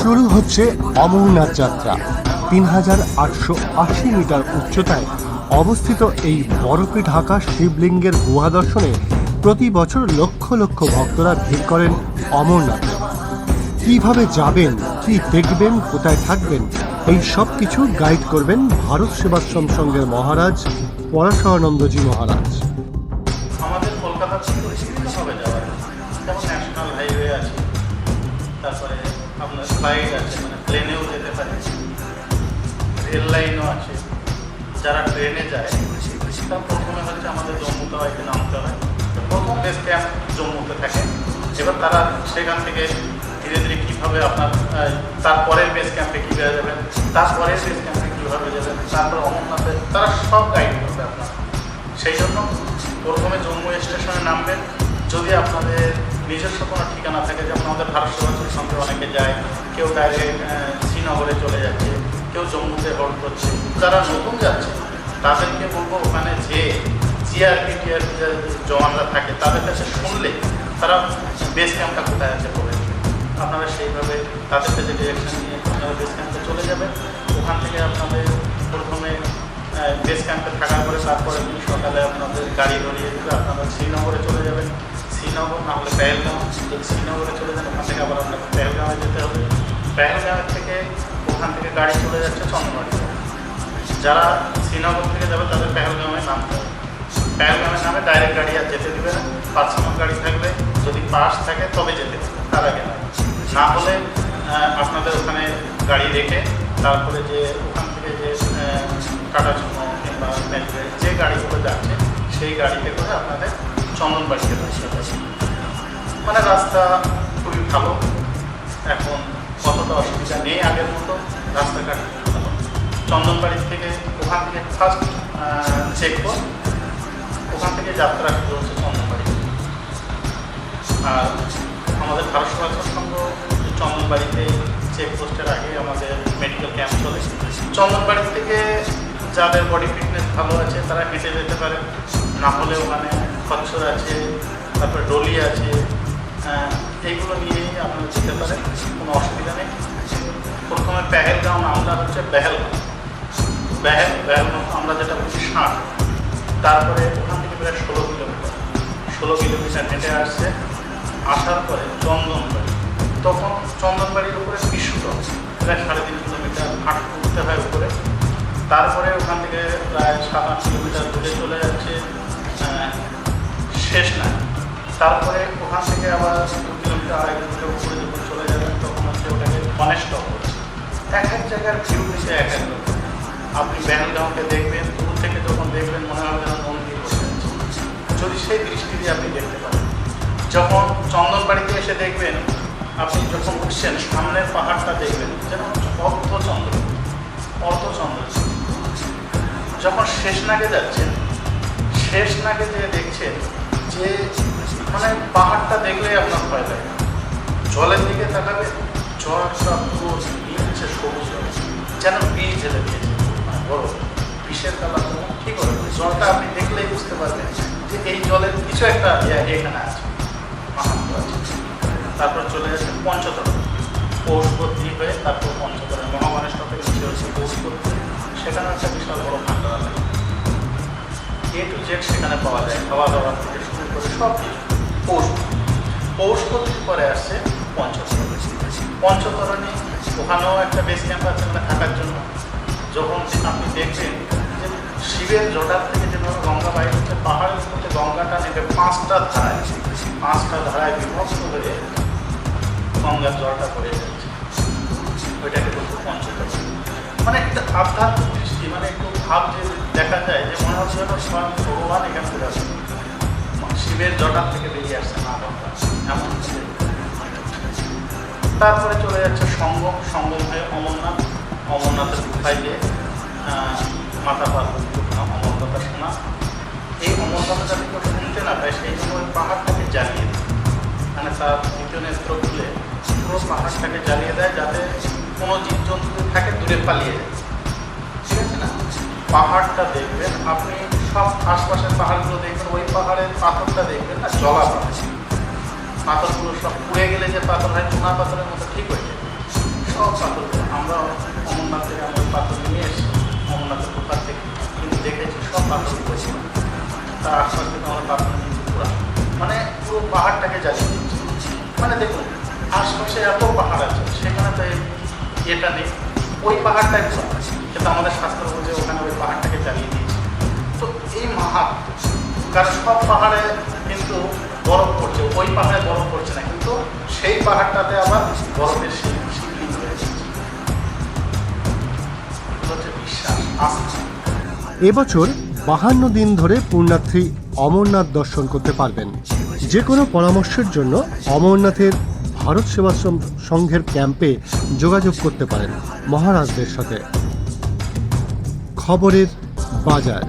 শুরু হচ্ছে অমরনাথ যাত্রা। ৩,৮৮০ মিটার উচ্চতায় অবস্থিত এই বরফে ঢাকা শিবলিঙ্গের গুহা দর্শনে প্রতি বছর লক্ষ লক্ষ ভক্তরা ভিড় করেন অমরনাথে। কিভাবে যাবেন, কি দেখবেন, কোথায় থাকবেন, এই সব কিছু গাইড করবেন ভারত সেবাশ্রম সংঘের মহারাজ পরাশরানন্দজি মহারাজ। আমাদের কলকাতা থেকে বিভিন্নভাবে যাওয়া যায়, যেমন ন্যাশনাল হাইওয়ে আছে, তারপরে আপনার ফ্লাইট আছে, মানে প্লেনেও যেতে পারে, রেল লাইনও আছে। যারা ট্রেনে যায় তারা প্রথমে হচ্ছে আমাদের জম্মুতে হয়তো নামতে হয়। প্রথম বেস ক্যাম্প জম্মুতে থাকে। এবার তারা সেখান থেকে ধীরে ধীরে কীভাবে আপনার তারপরের বেস ক্যাম্পে কীভাবে যাবেন, তারপরের বেস ক্যাম্পে কীভাবে যাবেন, তারপর অমরনাথে, তারা সব গাইড করবে আপনার। সেই জন্য প্রথমে জম্মু স্টেশনে নামবেন। যদি আপনাদের নিজস্ব কোনো ঠিকানা থাকে, যেমন আমাদের ভারত সেবাশ্রম সঙ্গে অনেকে যায়, কেউ ডাইরেক্ট শ্রীনগরে চলে যাচ্ছে, কেউ জম্মুতে হোল্ড করছে। যারা নতুন যাচ্ছে তাদেরকে বলবো ওখানে যে জিআরপি টিআরপি জওয়ানরা থাকে তাদের কাছে শুনলে তারা বেস ক্যাম্পটা কোথায় আছে বলে দেবে। আপনারা সেইভাবে তাদের কাছে ডিরেকশন নিয়ে আপনারা বেস ক্যাম্পে চলে যাবেন। ওখান থেকে আপনাদের প্রথমে বেস ক্যাম্পে থাকার পরে তারপরে দিন সকালে আপনাদের গাড়ি ধরিয়ে দেবে, আপনারা শ্রীনগরে চলে যাবেন। শ্রীনগর না হলে পেহেলগাঁও, যদি শ্রীনগরে চলে যান ওখান থেকে আবার আপনাকে পেহেলগাঁওয়ে যেতে হবে। পেহেলগাঁওয়ের থেকে ওখান থেকে গাড়ি চলে যাচ্ছে চন্দ্রবাড়িতে। যারা শ্রীনগর থেকে যাবে তাদের পেহেলগাঁওয়ে নামতে হবে। পেহেলগাঁওয়ে নামে ডাইরেক্ট গাড়ি আর যেতে দেবে না, পার্সোনাল গাড়ি থাকবে, যদি পাস থাকে তবে যেতে দেবে, তার আগে না হলে আপনাদের ওখানে গাড়ি রেখে তারপরে যে ওখান থেকে যে টাটা সুমো কিংবা যে গাড়িগুলো যাচ্ছে সেই গাড়িতে করে আপনাদের চন্দনবাড়িতে পৌঁছতে হবে। মানে রাস্তা খুবই ভালো, এখন কতটা অসুবিধা নেই আগের মতো, রাস্তাঘাট খুব ভালো। চন্দনবাড়ি থেকে ওখান থেকে ফার্স্ট চেকপোস্ট, ওখান থেকে যাত্রা শুরু হচ্ছে চন্দনবাড়ি। আর আমাদের ভারত সেবাশ্রম সংঘ চন্দনবাড়িতে চেকপোস্টের আগে আমাদের মেডিকেল ক্যাম্প চলে। চন্দনবাড়ি থেকে যাদের বডি ফিটনেস ভালো আছে তারা হেঁটে যেতে পারে, না হলে ওখানে খচ্চর আছে, তারপরে ডলি আছে, এইগুলো নিয়েই আপনারা যেতে পারেন, কোনো অসুবিধা নেই। প্রথমে পেহেলগাঁও নামটা হচ্ছে বেহেলগাঁও, আমরা যেটা বলছি 60, তারপরে ওখান থেকে প্রায় 16 কিলোমিটার হেঁটে আসছে। আসার পরে চন্দনবাড়ি, তখন চন্দনবাড়ির উপরে বিশুদ্ধ প্রায় 3.5 কিলোমিটার হাঁটতে উঠতে হয় উপরে। তারপরে ওখান থেকে প্রায় 7-8 কিলোমিটার দূরে চলে যাচ্ছে শেষনাগ। তারপরে ওখান থেকে আবার 2 কিলোমিটার 2.5 কিলোমিটার উপরে যখন চলে যাবেন তখন হচ্ছে ওটাকে কনেস্টপ হচ্ছে। এক এক জায়গার ভিউ নিচে এক এক রকম। আপনি পেহেলগাঁওকে দেখবেন, দূর থেকে যখন দেখবেন মনে হবে যেন মন্দির বসে আছে, যদি সেই দৃষ্টি দিয়ে আপনি দেখতে পারেন। যখন চন্দনবাড়িতে এসে দেখবেন, আপনি যখন উঠছেন সামনের পাহাড়টা দেখবেন যেন অর্ধচন্দ্র। যখন শেষনাগে যাচ্ছেন, শেষনাগে যে দেখছেন যে মানে পাহাড়টা দেখলেই আপনার ভয় লাগে। জলের দিকে তাকাবে, জলটা পুরো নিচ্ছে সবুজ, যেন বিষ ঢেলে দিয়েছে, মানে বড় বিষের কালার ঠিক করে। জলটা আপনি দেখলেই বুঝতে পারবেন যে এই জলের কিছু একটা এখানে আছে, মাহাত্ম আছে। তারপর চলে যাচ্ছে পঞ্চতর, পৌষপত্রী হয়ে তারপর পঞ্চতরের মহামানের সাথে নিচে হচ্ছে পৌষপত্রী। সেখানে একটা বিশাল বড় ভান্ডার লাগে, A to Z সেখানে পাওয়া যায়, খাওয়া দাওয়া থেকে শুরু করে সব কিছু। পৌষপত্রীর পরে আসছে পঞ্চতরণী, ওখানেও একটা বেস ক্যাম্প আছে মানে থাকার জন্য। যখন আপনি দেখবেন যে শিবের জটার থেকে যেভাবে গঙ্গা বাইরে হচ্ছে, পাহাড়ের মধ্যে গঙ্গাটা নেবে 5টা ধারায় বিভক্ত হয়ে গঙ্গার জলটা পড়ে যাচ্ছে, ওইটাকে বলতে পঞ্চতরণী। মানে একটা আধ্যাত্মিক দৃষ্টি, মানে একটু ভাব যে দেখা যায় যে মনে হচ্ছে যেন স্বয়ং ভগবান এখান থেকে আসছে, শিবের জটার থেকে বেরিয়ে আসছে না গঙ্গা, এমন। তারপরে চলে যাচ্ছে সঙ্গম হয়ে অমরনাথের গুহায় গিয়ে মাথা পার অমরকথা শোনা। এই অমরকথা যাতে কেউ শুনতে না পায় সেই জন্য ওই পাহাড়টাকে জ্বালিয়ে দেয়, মানে তার দ্বিতীয় নেত্র খুলে পুরো পাহাড়টাকে জ্বালিয়ে দেয়, যাতে কোনো জীবজন্তু থাকে দূরে পালিয়ে যায়। ঠিক আছে না? পাহাড়টা দেখবেন আপনি, সব আশপাশের পাহাড়গুলো দেখবেন, ওই পাহাড়ের পাথরটা দেখবেন না জলা পাথর, পাথরগুলো সব পুড়ে গেলে যে পাথর হয় চুনা পাথরের মতো ঠিক হয়ে যায়, সব পাথর আমরা অমরনাথ থেকে আমাদের পাথর নিয়ে এসেছি, অমরনাথের কোথার থেকে, কিন্তু দেখেছি সব পাথর করেছি। তার আশপাশ থেকে আমরা পাথর নিয়েছি পুরা, মানে পুরো পাহাড়টাকে জ্বালিয়ে দিয়েছি। মানে দেখুন আশপাশে এত পাহাড় আছে, সেখানে তো এটা নেই, ওই পাহাড়টাই পুরো, কিন্তু আমাদের শাস্ত্র বলছে ওখানে ওই পাহাড়টাকে জ্বালিয়ে দিয়েছি। তো এই মাহাত্ম্য, কারণ সব পাহাড়ে কিন্তু বরফ পড়ছে, ওই পাহাড়ে বরফ পড়ছে না, কিন্তু সেই পাহাড়টাতে আবার বরফের শিবলিঙ্গ রয়েছে। এগুলো হচ্ছে বিশ্বাস, আস্থা। এবছর 52 দিন ধরে পুণ্যার্থী অমরনাথ দর্শন করতে পারবেন। যে কোনো পরামর্শের জন্য অমরনাথের ভারত সেবাশ্রম সংঘের ক্যাম্পে যোগাযোগ করতে পারেন মহারাজদের সাথে। খবরের বাজার।